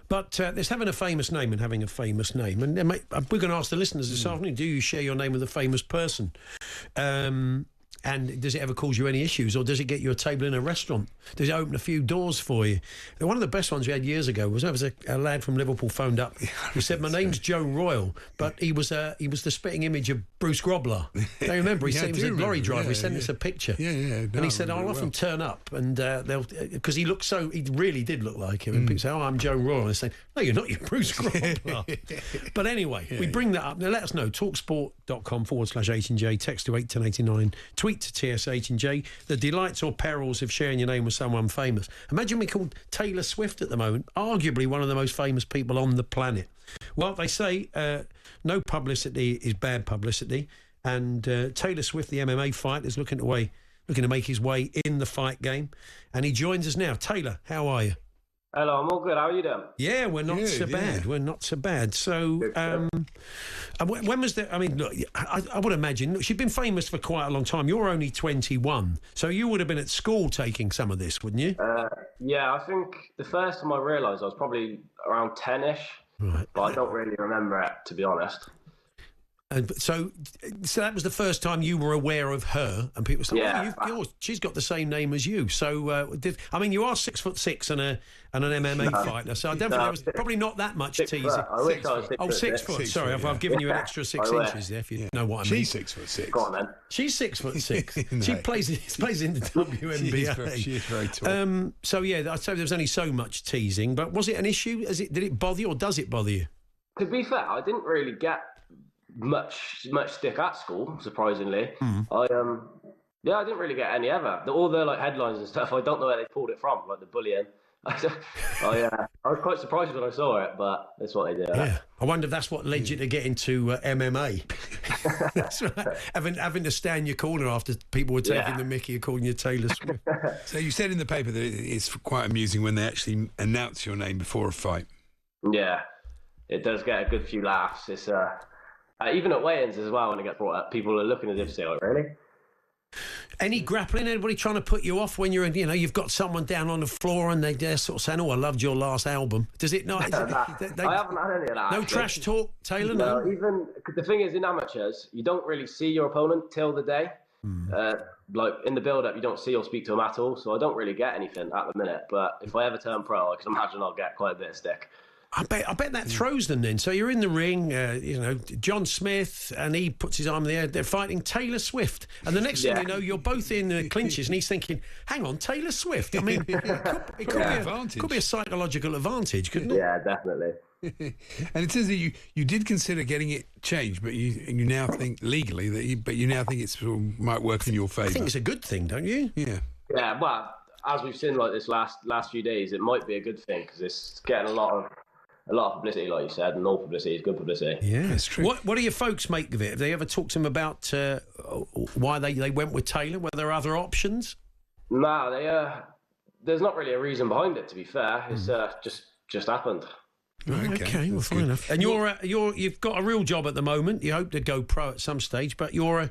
But there's having a famous name and having a famous name. And we're going to ask the listeners this afternoon, do you share your name with a famous person? And does it ever cause you any issues, or does it get you a table in a restaurant? Does it open a few doors for you? One of the best ones we had years ago was there was a lad from Liverpool phoned up who said, "My name's Joe Royal," but he was the spitting image of Bruce Grobler. Do you remember? He said he was a lorry driver. He sent us a picture. And he said, "I'll often turn up, and because he really did look like him." And people say, "Oh, I'm Joe Royal." And they say, "No, you're not. You're Bruce Grobler." But anyway, we bring that up. Now let us know. talksport.com/H&J. Text to 81089. Tweet to TSH&J, the delights or perils of sharing your name with someone famous. Imagine we called Taylor Swift at the moment, arguably one of the most famous people on the planet. Well, they say no publicity is bad publicity, and Taylor Swift, the MMA fighter, is looking to make his way in the fight game, and he joins us now. Taylor, how are you? Hello, I'm all good. How are you doing? Yeah, we're not so bad. We're not so bad. So, when was the... I mean, look, I would imagine... Look, she'd been famous for quite a long time. You're only 21, so you would have been at school taking some of this, wouldn't you? Yeah, I think the first time I realised I was probably around 10-ish, right. But I don't really remember it, to be honest. So that was the first time you were aware of her, and people said, she's got the same name as you. So, you are 6'6" and an MMA fighter, so I don't think there was probably not that much teasing. I wish I was 6 foot. 6 foot. Sorry, I've given you an extra 6 inches there, if you know what I mean. She's 6'6". Go on, then. She's 6'6". No. She plays in the WNBA. She is very tall. So, I'd say there was only so much teasing, but was it an issue? Did it bother you, or does it bother you? To be fair, I didn't really get much stick at school, surprisingly. I didn't really get any ever. All the headlines and stuff, I don't know where they pulled it from, like the bullying. I was quite surprised when I saw it, but that's what they did. Yeah, I wonder if that's what led you to get into MMA. That's right. Having to stand in your corner after people were taking the mickey and calling you Taylor Swift. So you said in the paper that it's quite amusing when they actually announce your name before a fight. Yeah, it does get a good few laughs. It's even at weigh-ins as well, when it gets brought up, people are looking as if to say, "Oh, really?" Any grappling? Anybody trying to put you off when you've got someone down on the floor and they're sort of saying, "Oh, I loved your last album"? Does it not? I haven't had any of that. No trash talk, Taylor. No. Even the thing is, in amateurs, you don't really see your opponent till the day. Like in the build-up, you don't see or speak to them at all. So I don't really get anything at the minute. But if I ever turn pro, I can imagine I'll get quite a bit of stick. I bet that throws them then. So you're in the ring, John Smith, and he puts his arm in the air. They're fighting Taylor Swift. And the next thing you know, you're both in the clinches, and he's thinking, hang on, Taylor Swift? I mean, it could be a psychological advantage, couldn't it? Yeah, definitely. And it says that you did consider getting it changed, but you now think legally that you now think it might work in your favour. I think it's a good thing, don't you? Yeah. Yeah, well, as we've seen this last few days, it might be a good thing because it's getting a lot of publicity, like you said, and all publicity is good publicity. Yeah, that's true. What do your folks make of it? Have they ever talked to them about why they went with Taylor? Were there other options? No, there's not really a reason behind it, to be fair. It's just happened. Okay, well, fine enough. And you've got a real job at the moment. You hope to go pro at some stage, but you're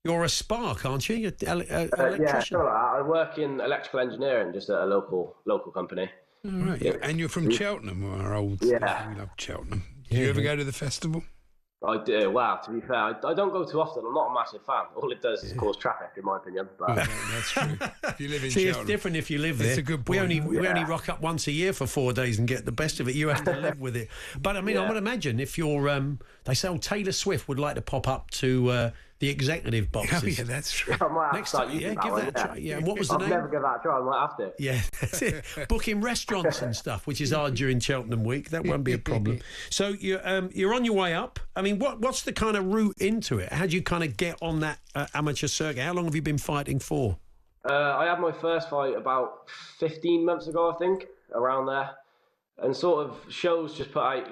a spark, aren't you? You're electrician. I work in electrical engineering, just at a local company. All right, and you're from Cheltenham, our old. Yeah, we love Cheltenham. Do you ever go to the festival? I do. Wow, to be fair, I don't go too often. I'm not a massive fan. All it does is cause traffic, in my opinion. But that's true. If you live in Cheltenham, it's it's different if you live there. It's a good point. We only rock up once a year for 4 days and get the best of it. You have to live with it. But I mean, I would imagine if you're, they say, Taylor Swift would like to pop up to the executive boxes. Oh, yeah, that's true. Next time, give that a try. Yeah, and what was the name? I'll never give that a try. I might have to. Yeah, that's it. Booking restaurants and stuff, which is hard during Cheltenham week. That won't be a problem. So you're on your way up. I mean, what's the kind of route into it? How do you kind of get on that amateur circuit? How long have you been fighting for? I had my first fight about 15 months ago, I think, around there. And sort of shows just put out,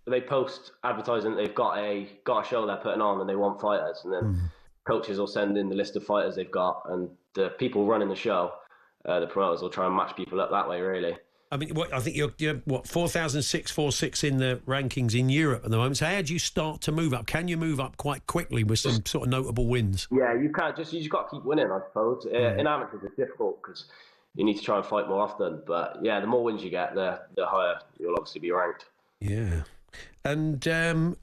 they post advertising that they've got a show they're putting on and they want fighters, and then coaches will send in the list of fighters they've got, and the people running the show, the promoters will try and match people up that way, really. I mean, I think you're 4,646 in the rankings in Europe at the moment. So how do you start to move up? Can you move up quite quickly with some sort of notable wins? Yeah, you can't. You just got to keep winning, I suppose. In amateurs, it's difficult because you need to try and fight more often. But yeah, the more wins you get, the higher you'll obviously be ranked. Yeah. And,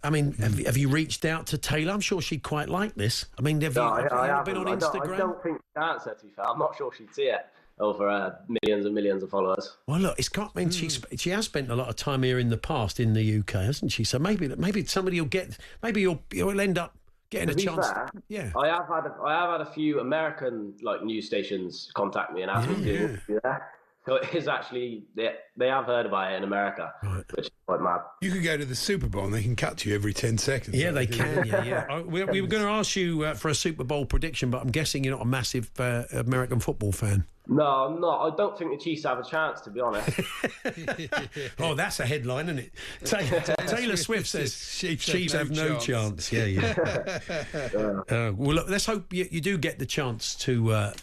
I mean, have you reached out to Taylor? I'm sure she'd quite like this. I mean, have you been on Instagram? I don't think she'd answer, to be fair. I'm not sure she'd see it over millions and millions of followers. Well, look, it's got. I mean, she has spent a lot of time here in the past in the UK, hasn't she? So maybe somebody will get. Maybe you'll end up getting a chance. Fair, yeah, I have had a few American news stations contact me and ask me to do that. So it is actually they have heard about it in America, which is quite mad. You could go to the Super Bowl and they can cut to you every 10 seconds. Yeah, they can. Yeah. We were going to ask you for a Super Bowl prediction, but I'm guessing you're not a massive American football fan. No, I'm not. I don't think the Chiefs have a chance, to be honest. Oh, that's a headline, isn't it? Taylor Swift says Chiefs have no chance. Yeah. Well, look, let's hope you do get the chance to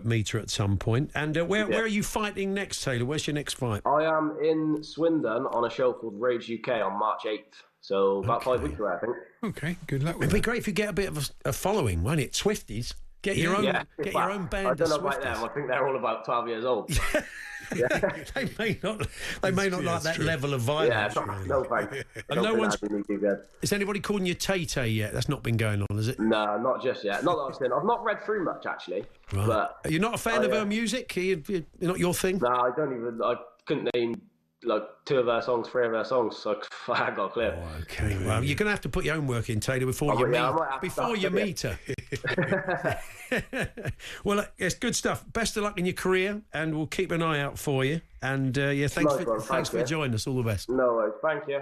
meet her at some point. And where are you fighting next, Taylor? Where's your next fight? I am in Swindon on a show called Rage UK on March 8th. So about 5 weeks away, I think. Okay, good luck with It'd be great if you get a bit of a following, won't it? Swifties. Get your own band. I don't know about them. I think they're all about 12 years old. They may not like that level of violence. Yeah, no thanks. And no one's. Is anybody calling you Tay Tay yet? That's not been going on, has it? No, not just yet. Not that I've seen. I've not read through much actually. Right. But you're not a fan of her music? You're not your thing? No, I don't even. I couldn't name 2 of her songs, 3 of her songs. So I haven't got a clue. Oh, okay. Well, you're going to have to put your own work in, Taylor, before you meet her. Well, it's good stuff. Best of luck in your career, and we'll keep an eye out for you. And thanks for joining us. All the best. No worries. Thank you.